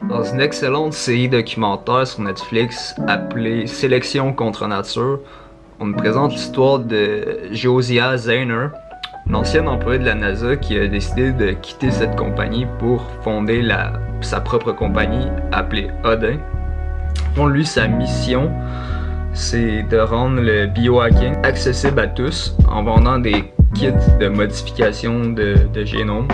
Dans une excellente série documentaire sur Netflix appelée Sélection contre nature, on nous présente l'histoire de Josiah Zayner, une ancienne employée de la NASA qui a décidé de quitter cette compagnie pour fonder sa propre compagnie appelée Odin. Pour lui, sa mission, c'est de rendre le biohacking accessible à tous en vendant des kits de modification de génome.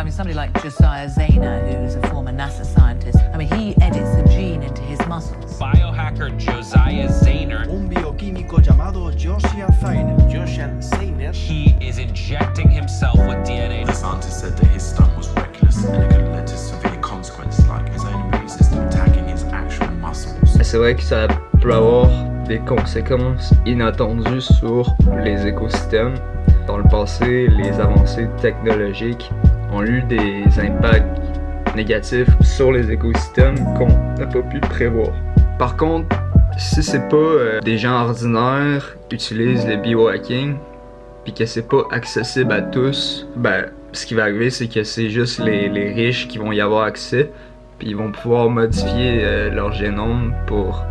Somebody like Josiah Zayner, who's a former NASA scientist, he edits a gene into his muscles. Biohacker Josiah Zayner. Un bioquímico llamado Josiah Zayner. He is injecting himself with DNA. The scientist said that his stunt was reckless and it could have led to severe consequences like his own immune system attacking his actual muscles. C'est vrai que ça peut avoir des conséquences inattendues sur les écosystèmes. Dans le passé, les avancées technologiques ont eu des impacts négatifs sur les écosystèmes qu'on n'a pas pu prévoir. Par contre, si c'est pas des gens ordinaires qui utilisent le biohacking puis que c'est pas accessible à tous, ce qui va arriver c'est que c'est juste les riches qui vont y avoir accès puis ils vont pouvoir modifier leur génome pour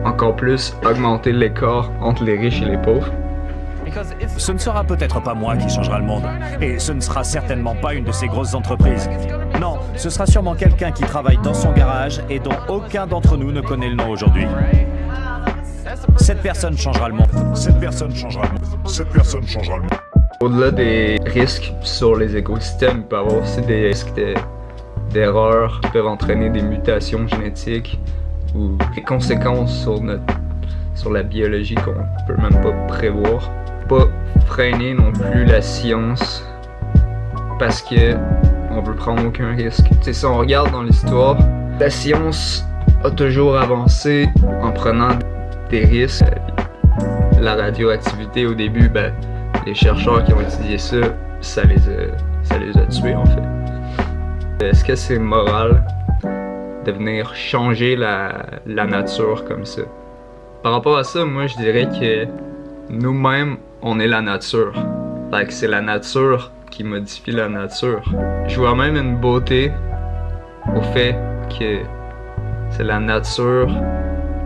encore plus augmenter l'écart entre les riches et les pauvres. Ce ne sera peut-être pas moi qui changera le monde, et ce ne sera certainement pas une de ces grosses entreprises. Non, ce sera sûrement quelqu'un qui travaille dans son garage et dont aucun d'entre nous ne connaît le nom aujourd'hui. Cette personne changera le monde. Cette personne changera le monde. Cette personne changera le monde. Au-delà des risques sur les écosystèmes, il peut y avoir aussi des risques d'erreurs qui peuvent entraîner des mutations génétiques ou des conséquences sur la biologie qu'on peut même pas prévoir. Pas freiner non plus la science parce que on veut prendre aucun risque. T'sais, si on regarde dans l'histoire, la science a toujours avancé en prenant des risques. La radioactivité au début, les chercheurs qui ont étudié ça les a tués en fait. Est-ce que c'est moral de venir changer la nature comme ça? Par rapport à ça, moi je dirais que nous-mêmes, on est la nature. Fait que c'est la nature qui modifie la nature. Je vois même une beauté au fait que c'est la nature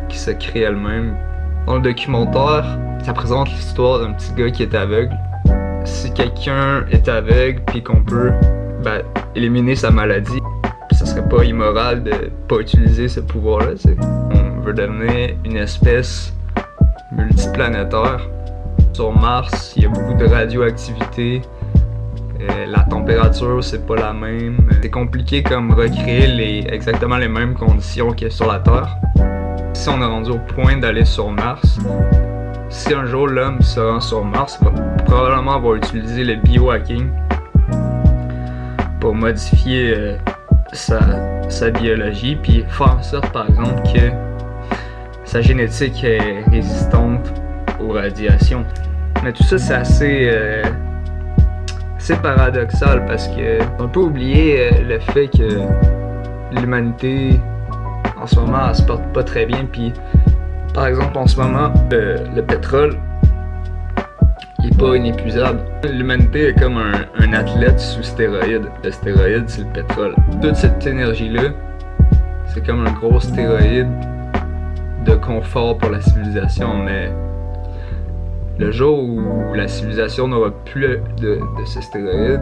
qui se crée elle-même. Dans le documentaire, ça présente l'histoire d'un petit gars qui est aveugle. Si quelqu'un est aveugle puis qu'on peut éliminer sa maladie, ça serait pas immoral de pas utiliser ce pouvoir-là, t'sais. On veut devenir une espèce multiplanétaire. Sur Mars, il y a beaucoup de radioactivité. La température, c'est pas la même. C'est compliqué comme recréer exactement les mêmes conditions qu'il y a sur la Terre. Si on est rendu au point d'aller sur Mars, si un jour l'homme se rend sur Mars, il va probablement avoir utilisé le biohacking pour modifier sa biologie, puis faire en sorte, par exemple, que sa génétique est résistante aux radiations. Mais tout ça, c'est assez paradoxal parce que on peut oublier le fait que l'humanité en ce moment elle se porte pas très bien. Puis par exemple en ce moment le pétrole il est pas inépuisable. L'humanité est comme un athlète sous stéroïde. Le stéroïde c'est le pétrole. Toute cette énergie là c'est comme un gros stéroïde de confort pour la civilisation, mais le jour où la civilisation n'aura plus de ce stéroïde,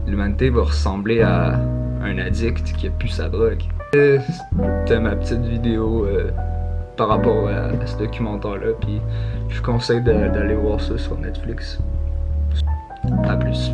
l'humanité va ressembler à un addict qui a plus sa drogue. C'était ma petite vidéo par rapport à ce documentaire-là, puis je vous conseille d'aller voir ça sur Netflix. À plus.